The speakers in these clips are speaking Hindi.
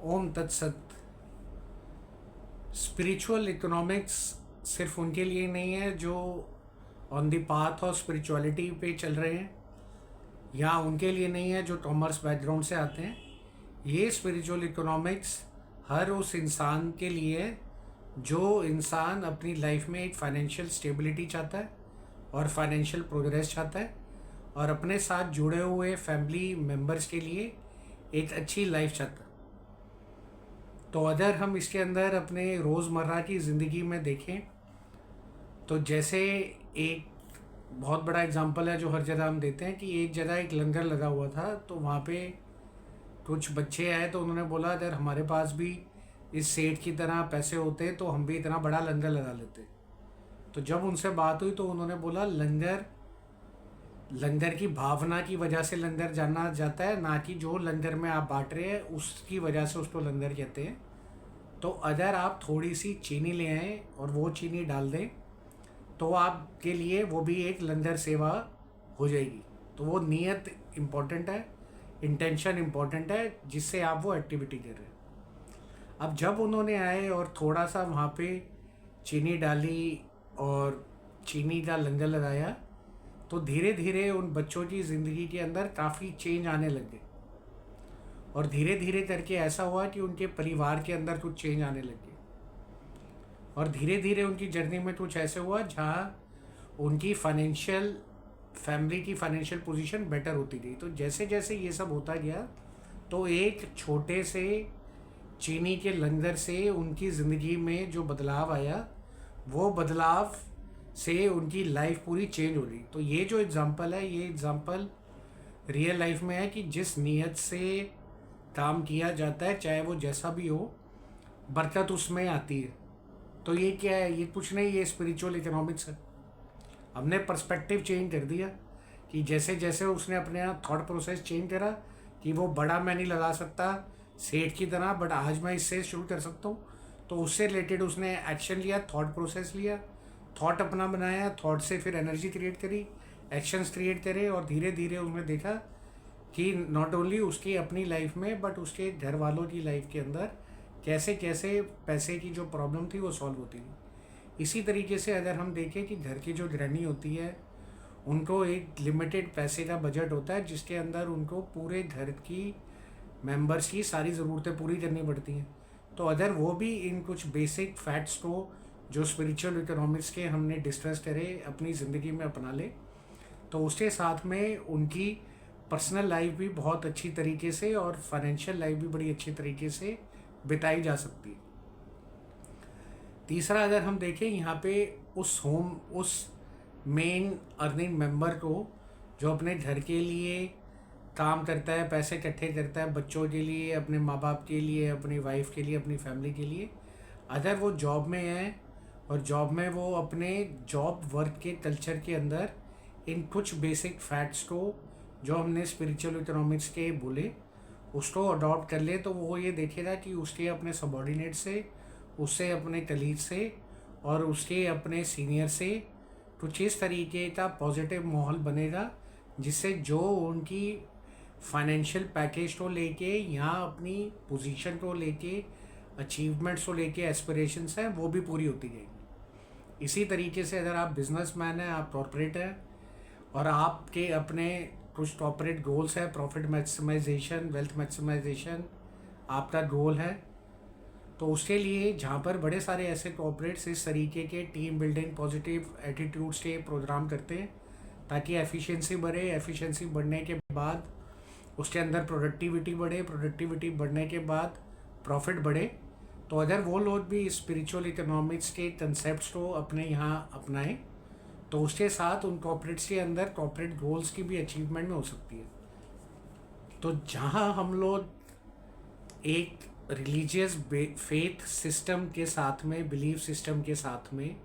ओम तत्सत। स्पिरिचुअल इकोनॉमिक्स सिर्फ उनके लिए नहीं है जो on the path of spirituality पे चल रहे हैं, या उनके लिए नहीं है जो कॉमर्स बैकग्राउंड से आते हैं। ये स्पिरिचुअल इकोनॉमिक्स हर उस इंसान के लिए है जो इंसान अपनी लाइफ में एक फाइनेंशियल स्टेबिलिटी चाहता है और फाइनेंशियल प्रोग्रेस चाहता है, और अपने साथ जुड़े हुए फैमिली मेम्बर्स के लिए एक अच्छी लाइफ चाहता है। तो अगर हम इसके अंदर अपने रोज़मर्रा की ज़िंदगी में देखें तो जैसे एक बहुत बड़ा एग्जांपल है जो हर जगह हम देते हैं कि एक जगह एक लंगर लगा हुआ था, तो वहाँ पे कुछ बच्चे आए तो उन्होंने बोला अगर हमारे पास भी इस सेठ की तरह पैसे होते तो हम भी इतना बड़ा लंगर लगा लेते। तो जब उनसे बात हुई तो उन्होंने बोला लंगर लंगर की भावना की वजह से लंगर जाना जाता है, ना कि जो लंगर में आप बांट रहे हैं उसकी वजह से उसको लंगर कहते हैं। तो अगर आप थोड़ी सी चीनी ले आएँ और वो चीनी डाल दें तो आपके लिए वो भी एक लंगर सेवा हो जाएगी। तो वो नीयत इम्पोर्टेंट है, इंटेंशन इम्पोर्टेंट है जिससे आप वो एक्टिविटी कर रहे हैं। अब जब उन्होंने आए और थोड़ा सा वहाँ पे चीनी डाली और चीनी का लंगर लगाया तो धीरे धीरे उन बच्चों की ज़िंदगी के अंदर काफ़ी चेंज आने लग गए, और धीरे धीरे करके ऐसा हुआ कि उनके परिवार के अंदर कुछ चेंज आने लग गए, और धीरे धीरे उनकी जर्नी में कुछ ऐसे हुआ जहाँ उनकी फैमिली की फाइनेंशियल पोजीशन बेटर होती गई। तो जैसे जैसे ये सब होता गया तो एक छोटे से चीनी के लंगर से उनकी ज़िंदगी में जो बदलाव आया, वो बदलाव से उनकी लाइफ पूरी चेंज हो गई। तो ये जो एग्ज़ाम्पल है, ये एग्ज़ाम्पल रियल लाइफ में है कि जिस नीयत से काम किया जाता है, चाहे वो जैसा भी हो, बरकत उसमें आती है। तो ये क्या है? ये कुछ नहीं, ये स्पिरिचुअल इकोनॉमिक्स है। हमने पर्सपेक्टिव चेंज कर दिया कि जैसे जैसे उसने अपने थॉट प्रोसेस चेंज करा कि वो बड़ा मैं नहीं लगा सकता सेठ की तरह, बट आज मैं इससे शुरू कर सकता हूँ। तो उससे रिलेटेड उसने एक्शन लिया, थॉट प्रोसेस लिया, थॉट अपना बनाया, थॉट से फिर एनर्जी क्रिएट करी, एक्शंस क्रिएट करे, और धीरे धीरे उसने देखा कि नॉट ओनली उसकी अपनी लाइफ में बट उसके घर वालों की लाइफ के अंदर कैसे कैसे पैसे की जो प्रॉब्लम थी वो सॉल्व होती थी। इसी तरीके से अगर हम देखें कि घर की जो गृहिणी होती है उनको एक लिमिटेड पैसे का बजट होता है जिसके अंदर उनको पूरे घर की मेंबर्स की सारी ज़रूरतें पूरी करनी पड़ती हैं। तो अगर वो भी इन कुछ बेसिक फैक्ट्स को जो स्पिरिचुअल इकोनॉमिक्स के हमने डिस्कस करे अपनी ज़िंदगी में अपना ले, तो उसके साथ में उनकी पर्सनल लाइफ भी बहुत अच्छी तरीके से और फाइनेंशियल लाइफ भी बड़ी अच्छी तरीके से बिताई जा सकती है। तीसरा अगर हम देखें यहाँ पे उस मेन अर्निंग मेंबर को जो अपने घर के लिए काम करता है, पैसे इकट्ठे करता है बच्चों के लिए, अपने माँ बाप के लिए, अपनी वाइफ के लिए, अपनी फैमिली के लिए, अगर वो जॉब में है और जॉब में वो अपने जॉब वर्क के कल्चर के अंदर इन कुछ बेसिक फैक्ट्स को जो हमने स्पिरिचुअल इकोनॉमिक्स के बोले उसको अडॉप्ट कर ले, तो वो ये देखेगा कि उसके अपने सबॉर्डिनेट से, उससे अपने कलीग से और उसके अपने सीनियर से कुछ इस तरीके का पॉजिटिव माहौल बनेगा जिससे जो उनकी फाइनेंशियल पैकेज को लेके या अपनी पोजीशन को लेके, अचीवमेंट्स को लेके एस्पिरेशंस हैं वो भी पूरी होती जाएगी। इसी तरीके से अगर आप बिजनेसमैन हैं, आप कॉरपोरेट हैं और आपके अपने कुछ कॉर्पोरेट गोल्स है, प्रॉफिट मैक्सिमाइजेशन, वेल्थ मैक्सिमाइजेशन आपका गोल है, तो उसके लिए जहाँ पर बड़े सारे ऐसे कॉर्पोरेट्स इस तरीके के टीम बिल्डिंग पॉजिटिव एटीट्यूड्स के प्रोग्राम करते हैं ताकि एफिशिएंसी बढ़े, एफिशिएंसी बढ़ने के बाद उसके अंदर प्रोडक्टिविटी बढ़े, प्रोडक्टिविटी बढ़ने के बाद प्रॉफिट बढ़े। तो अगर वो लोग भी स्पिरिचुअल इकोनॉमिक्स के कंसेप्ट को अपने यहाँ अपनाएं तो उसके साथ उन कॉर्पोरेट्स के अंदर कॉर्पोरेट गोल्स की भी अचीवमेंट में हो सकती है। तो जहाँ हम लोग एक रिलीजियस फेथ सिस्टम के साथ में, बिलीफ सिस्टम के साथ में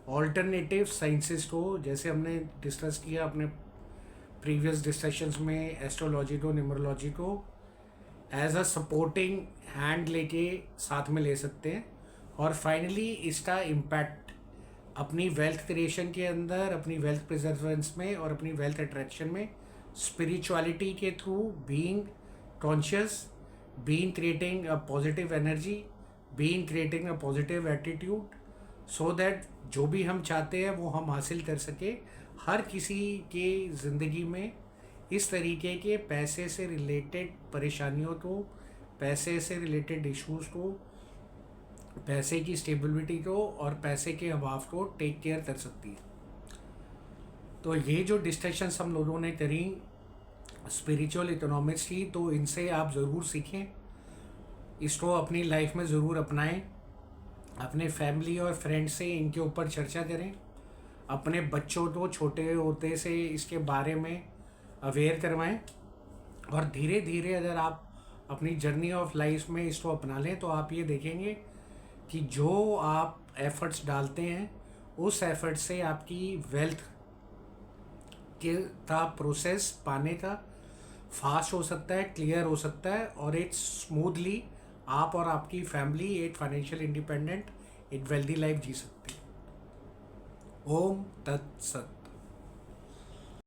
ऑल्टरनेटिव साइंसेस को, जैसे हमने डिस्कस किया अपने प्रीवियस डिस्कशंस में, एस्ट्रोलॉजी को, न्यूमरोलॉजी को एज अ सपोर्टिंग हैंड लेके साथ में ले सकते हैं, और फाइनली इसका इम्पैक्ट अपनी वेल्थ क्रिएशन के अंदर, अपनी वेल्थ प्रिजर्वेंस में और अपनी वेल्थ अट्रैक्शन में स्पिरिचुअलिटी के through being conscious, be in creating a positive energy, be in creating a positive attitude, so that जो भी हम चाहते हैं वो हम हासिल कर सके। हर किसी के ज़िंदगी में इस तरीके के पैसे से रिलेटेड परेशानियों को, पैसे से रिलेटेड इश्यूज़ को, पैसे की स्टेबिलिटी को और पैसे के अभाव को टेक केयर कर सकती है। तो ये जो डिस्कशंस हम लोगों ने करी स्पिरिचुअल इकोनॉमिक्स की, तो इनसे आप ज़रूर सीखें, इसको अपनी लाइफ में ज़रूर अपनाएं, अपने फैमिली और फ्रेंड्स से इनके ऊपर चर्चा करें, अपने बच्चों को छोटे होते से इसके बारे में अवेयर करवाएं, और धीरे धीरे अगर आप अपनी जर्नी ऑफ लाइफ में इसको अपना लें तो आप ये देखेंगे कि जो आप एफर्ट्स डालते हैं उस एफर्ट से आपकी वेल्थ के का प्रोसेस पाने का फास्ट हो सकता है, क्लियर हो सकता है, और एक स्मूथली आप और आपकी फैमिली एक फाइनेंशियल इंडिपेंडेंट, एक वेल्दी लाइफ जी सकती है। ओम तत्सत।